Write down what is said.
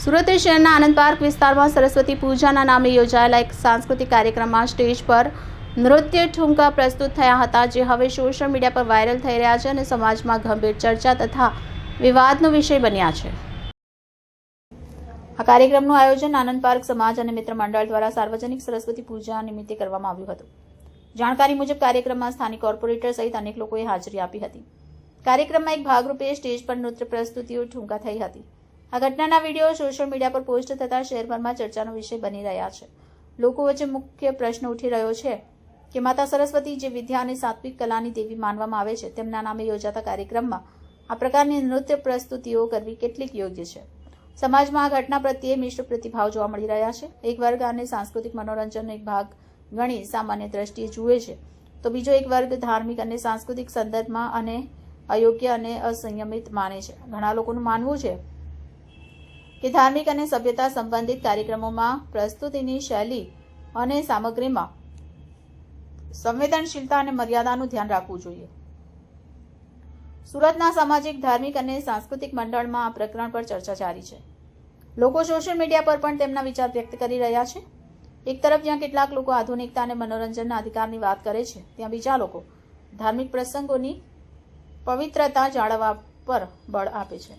સુરત શહેરના આનંદ પાર્ક વિસ્તારમાં સરસ્વતી પૂજાના નામે યોજાયેલા એક સાંસ્કૃતિક કાર્યક્રમમાં સ્ટેજ પર નૃત્ય ઠુમકા પ્રસ્તુત થયા હતા, જે હવે સોશિયલ મીડિયા પર વાયરલ થઈ રહ્યા છે અને સમાજમાં ગંભીર ચર્ચા તથા વિવાદનો વિષય બન્યા છે. આ કાર્યક્રમનું આયોજન આનંદ પાર્ક સમાજ અને મિત્ર મંડળ દ્વારા સાર્વજનિક સરસ્વતી પૂજા નિમિત્તે કરવામાં આવ્યું હતું. જાણકારી મુજબ કાર્યક્રમમાં સ્થાનિક કોર્પોરેટર સહિત અનેક લોકોએ હાજરી આપી હતી. કાર્યક્રમમાં એક ભાગરૂપે સ્ટેજ પર નૃત્ય પ્રસ્તુતિઓ ઠુમકા થઈ હતી. આ ઘટનાના વિડીયો સોશિયલ મીડિયા પર પોસ્ટ થતા શહેરભરમાં ચર્ચાનો વિષય બની રહ્યા છે. લોકો વચ્ચે મુખ્ય પ્રશ્ન ઉઠી રહ્યો છે કે માતા સરસ્વતી, જે વિદ્યા અને સાત્વિક કલાની દેવી માનવામાં આવે છે, તેમના નામે યોજાતા કાર્યક્રમમાં આ પ્રકારની નૃત્ય પ્રસ્તુતિઓ કરવી કેટલીક યોગ્ય છે. સમાજમાં આ ઘટના પ્રત્યે મિશ્ર પ્રતિભાવ જોવા મળી રહ્યા છે. એક વર્ગ આને સાંસ્કૃતિક મનોરંજનનો એક ભાગ ગણી સામાન્ય દ્રષ્ટિએ જુએ છે, તો બીજો એક વર્ગ ધાર્મિક અને સાંસ્કૃતિક સંદર્ભમાં અને અયોગ્ય અને અસંયમિત માને છે. ઘણા લોકોનું માનવું છે કે ધાર્મિક અને સભ્યતા સંબંધિત કાર્યક્રમોમાં પ્રસ્તુતિની શૈલી અને સામગ્રીમાં સંવેદનશીલતા અને મર્યાદાનું ધ્યાન રાખવું જોઈએ. સુરતના સામાજિક, ધાર્મિક અને સાંસ્કૃતિક મંડળમાં આ પ્રકરણ પર ચર્ચા જારી છે. લોકો સોશિયલ મીડિયા પર પણ તેમના વિચાર વ્યક્ત કરી રહ્યા છે. એક તરફ જ્યાં કેટલાક લોકો આધુનિકતા અને મનોરંજનના અધિકારની વાત કરે છે, ત્યાં બીજા લોકો ધાર્મિક પ્રસંગોની પવિત્રતા જાળવવા પર બળ આપે છે.